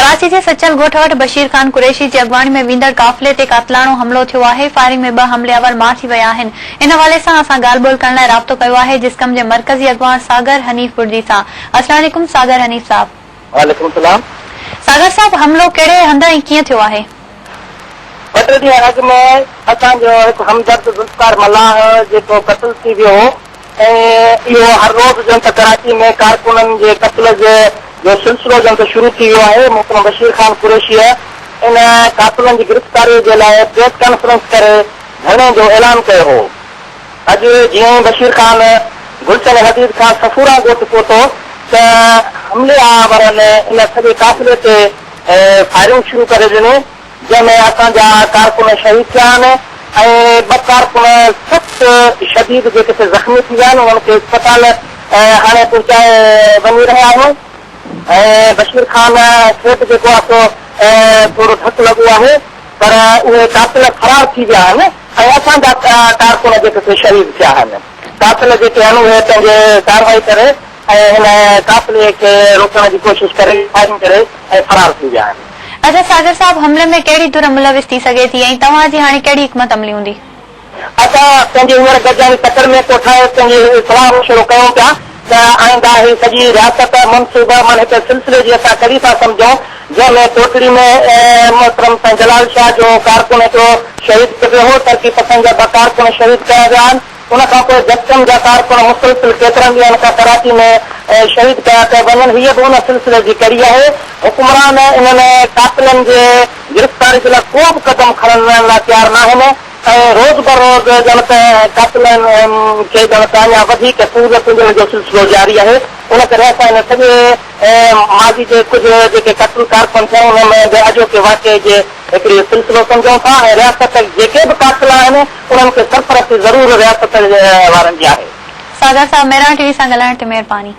कराची जे सचल ॻोठ वटि बशीर ख़ान कुरैशी जी अॻवाणी में वेंदड़ काफ़िले ते कातिलाणो हमलो थियो आहे। फायरिंग में 2 हमलावर मार थी विया आहिनि। इन हवाले सां असां ॻाल्हि ॿोल करण लाइ राब्तो कयो आहे जिस्कम जे मरकज़ी अॻवान सागर हनीफ बुर्जी सां। अस्सलाम वालेकुम सागर हनीफ साहब। वालेकुम सलाम। सागर साहब, हमलो कहिड़े हंध ऐं कीअं थियो आहे? 2 ॾींहं अॻु में असांजो हिकु हमदर्द ज़ुल्फ़कार मल्लाह जेको क़त्ल थी वियो ऐं इहो हर रोज़ जन त कराची में कारकुननि जे क़त्ल जो सिलसिलो जन त शुरू थी वियो आहे। मोहतरम बशीर ख़ान कुरैशीअ इन कातिलनि जी गिरफ़्तारी जे लाइ प्रेस कॉन्फ्रेंस करे धरणे जो ऐलान कयो हो। अॼु जीअं ई बशीर ख़ान गुलशन हदीद खां सफूरा ॻोठ पहुतो त हमलावरनि इन सॼे काफ़िले ते फायरिंग शुरू करे ॾिनी, जंहिंमें असांजा कारकुन शहीद थिया आहिनि ऐं 2 कारकुन सख़्त शदीद जेके ज़ख़्मी थी विया आहिनि उन्हनि खे अस्पताल हाणे पहुचाए वञी रहिया आहियूं। ऐं बशीर ख़ान खे बि जेको आहे सो थोरो धक लॻो आहे, पर उहे कातिल फरार थी विया आहिनि ऐं असांजा कारकुन जेके शहीद थिया आहिनि। कातिल जेके आहिनि उहे पंहिंजे कारवाई करे ऐं हिन काफ़िले खे रोकण जी कोशिशि करे फायरिंग करे ऐं फरार थी विया आहिनि। अच्छा सागर साहब, हमले में कहिड़ी धुर मुलविस थी सघे थी ऐं तव्हांजी हाणे कहिड़ी हिकमत अमली हूंदी? असां पंहिंजी हींअर गजानी तकड़ में कोठाए पंहिंजी सलाह मशवरो कयूं पिया त आईंदा ही सॼी रियासत मनसूबा माना हिकु सिलसिले जी असां कड़ी था सम्झूं, जंहिंमें टोटड़ी में मोहतरम साईं जलाल शाह जो कारकुन हिकिड़ो शहीद थियो वियो हो। तरक़ी पसंद जा 2 कारकुन शहीद कया विया आहिनि। उन खां पोइ जस्कम जा कारकुन मुसलसिल केतिरनि ॾींहंनि खां कराची में शहीद कया पिया वञनि। हीअ बि उन सिलसिले जी कड़ी आहे। हुकुमरान इन्हनि कातिलनि जे गिरफ़्तारी जे लाइ को बि क़दम खणण लाइ तयारु न आहिनि ऐं रोज़ बरोज़ जन त कातिलनि खे जन त अञा वधीक सूरत ॾियण जो सिलसिलो जारी आहे। उन करे असां हिन सॼे माज़ी जे कुझु जेके क़त्ल कारकुन थिया उन में अॼोके वाक़े जे हिकिड़ी सिलसिलो सम्झूं था ऐं रियासत जेके बि कातिल आहिनि उन्हनि खे सरफ़रस्ती ज़रूरु रियासत वारनि जी आहे। सागर साहब, मेरा टीवी सां ॻाल्हाइण ते महिरबानी।